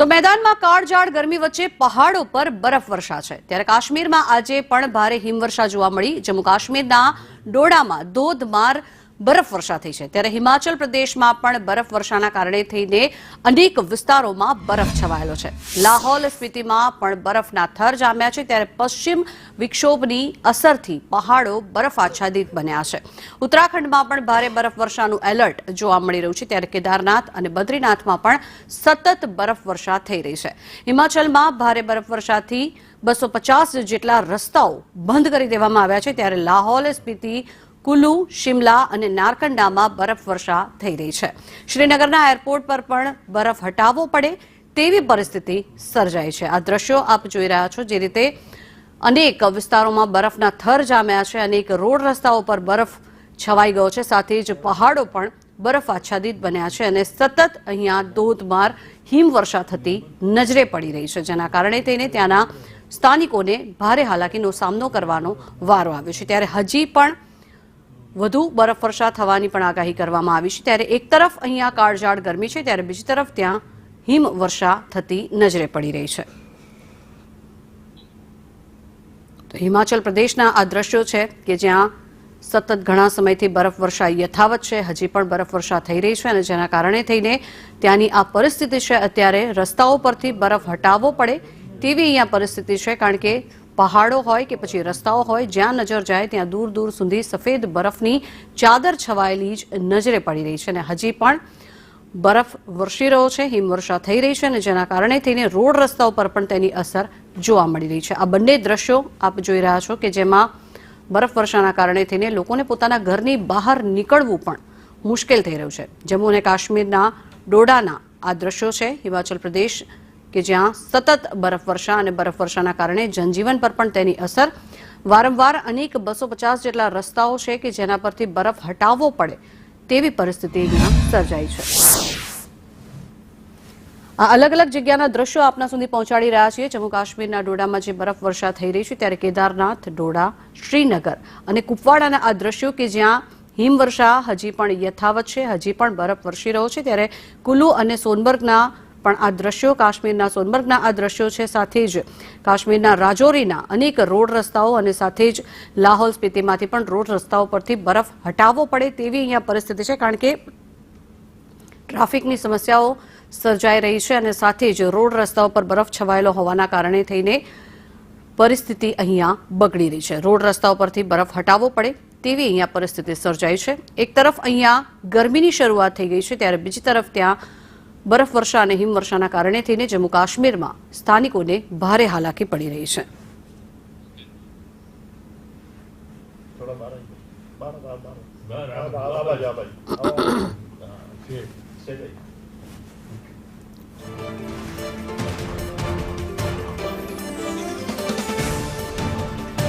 તો મેદાનમાં કાળઝાળ ગરમી વચ્ચે પહાડો પર બરફવર્ષા છે ત્યારે કાશ્મીરમાં આજે પણ ભારે હિમવર્ષા જોવા મળી। જમ્મુ કાશ્મીરના ડોડામાં ધોધમાર બરફવર્ષા થઈ છે ત્યારે હિમાચલ પ્રદેશમાં પણ બરફવર્ષાના કારણે થઈને અનેક વિસ્તારોમાં બરફ છવાયેલો છે। લાહોલ સ્પીતિમાં પણ બરફના થર જામ્યા છે ત્યારે પશ્ચિમ વિક્ષોભની અસરથી પહાડો બરફ આચ્છાદિત બન્યા છે। ઉત્તરાખંડમાં પણ ભારે બરફવર્ષાનું એલર્ટ જોવા મળી રહ્યું છે ત્યારે કેદારનાથ અને બદ્રીનાથમાં પણ સતત બરફવર્ષા થઈ રહી છે। હિમાચલમાં ભારે બરફવર્ષાથી 250 જેટલા રસ્તાઓ બંધ કરી દેવામાં આવ્યા છે ત્યારે લાહોલ સ્પીતિ કુલુ, શિમલા અને નારકંડામાં બરફવર્ષા થઈ રહી છે। શ્રીનગરના એરપોર્ટ પર પણ બરફ હટાવવો પડે તેવી પરિસ્થિતિ સર્જાઈ છે। આ દ્રશ્યો આપ જોઈ રહ્યા છો જે રીતે અનેક વિસ્તારોમાં બરફના થર જામ્યા છે, અનેક રોડ રસ્તાઓ પર બરફ છવાઈ ગયો છે, સાથે જ પહાડો પણ બરફ આચ્છાદિત બન્યા છે અને સતત અહીંયા ધોધમાર હિમવર્ષા થતી નજરે પડી રહી છે જેના કારણે તેને ત્યાંના સ્થાનિકોને ભારે હાલાકીનો સામનો કરવાનો વારો આવ્યો છે। ત્યારે હજી પણ વધુ બરફવર્ષા થવાની પણ આગાહી કરવામાં આવી છે ત્યારે એક તરફ અહીંયા કાળઝાળ ગરમી છે ત્યારે બીજી તરફ ત્યાં હિમવર્ષા થતી નજરે પડી રહી છે। તો હિમાચલ પ્રદેશના આ દ્રશ્યો છે કે જ્યાં સતત ઘણા સમયથી બરફવર્ષા યથાવત છે, હજી પણ બરફવર્ષા થઈ રહી છે અને જેના કારણે થઈને ત્યાંની આ પરિસ્થિતિ છે। અત્યારે રસ્તાઓ પરથી બરફ હટાવવો પડે તેવી અહીંયા પરિસ્થિતિ છે કારણ કે પહાડો હોય કે પછી રસ્તાઓ હોય જ્યાં નજર જાય ત્યાં દૂર દૂર સુધી સફેદ બરફની ચાદર છવાયેલી જ નજરે પડી રહી છે અને હજી પણ બરફ વરસી રહ્યો છે, હિમવર્ષા થઈ રહી છે અને જેના કારણે થઈને રોડ રસ્તાઓ પર પણ તેની અસર જોવા મળી રહી છે। આ બંને દ્રશ્યો આપ જોઈ રહ્યા છો કે જેમાં બરફવર્ષાના કારણે થઈને લોકોને પોતાના ઘરની બહાર નીકળવું પણ મુશ્કેલ થઈ રહ્યું છે। જમ્મુ અને કાશ્મીરના ડોડાના આ દ્રશ્યો છે હિમાચલ પ્રદેશ કે જ્યાં સતત બરફવર્ષા અને બરફવર્ષાના કારણે જનજીવન પર પણ તેની અસર। વારંવાર અનેક 250 જેટલા રસ્તાઓ છે કે જેના પરથી બરફ હટાવવો પડે તેવી પરિસ્થિતિ અહીંયા સર્જાઈ છે। આ અલગ અલગ જગ્યાના દ્રશ્યો આપના સુધી પહોંચાડી રહ્યા છીએ। જમ્મુ કાશ્મીરના ડોડામાં જે બરફવર્ષા થઈ રહી છે ત્યારે કેદારનાથ, ડોડા, શ્રીનગર અને કુપવાડાના આ દ્રશ્યો કે જ્યાં હિમવર્ષા હજી પણ યથાવત છે, હજી પણ બરફ વરસી રહ્યો છે ત્યારે કુલુ અને સોનબર્ગના પણ આ દ્રશ્યો, કાશ્મીરના સોનબર્ગના આ દ્રશ્યો છે, સાથે જ કાશ્મીરના રાજૌરીના અનેક રોડ રસ્તાઓ અને સાથે જ લાહોલ સ્પીતિમાંથી પણ રોડ રસ્તાઓ પરથી બરફ હટાવવો પડે તેવી અહીંયા પરિસ્થિતિ છે કારણ કે ટ્રાફિકની સમસ્યાઓ સર્જાઈ રહી છે અને સાથે જ રોડ રસ્તાઓ પર બરફ છવાયેલો હોવાના કારણે થઈને પરિસ્થિતિ અહીંયા બગડી રહી છે। રોડ રસ્તાઓ પરથી બરફ હટાવવો પડે તેવી અહીંયા પરિસ્થિતિ સર્જાઈ છે। એક તરફ અહીંયા ગરમીની શરૂઆત થઈ ગઈ છે ત્યારે બીજી તરફ ત્યાં બરફવર્ષા અને હિમવર્ષાના કારણે થઈને જમ્મુ કાશ્મીરમાં સ્થાનિકોને ભારે હાલાકી પડી રહી છે।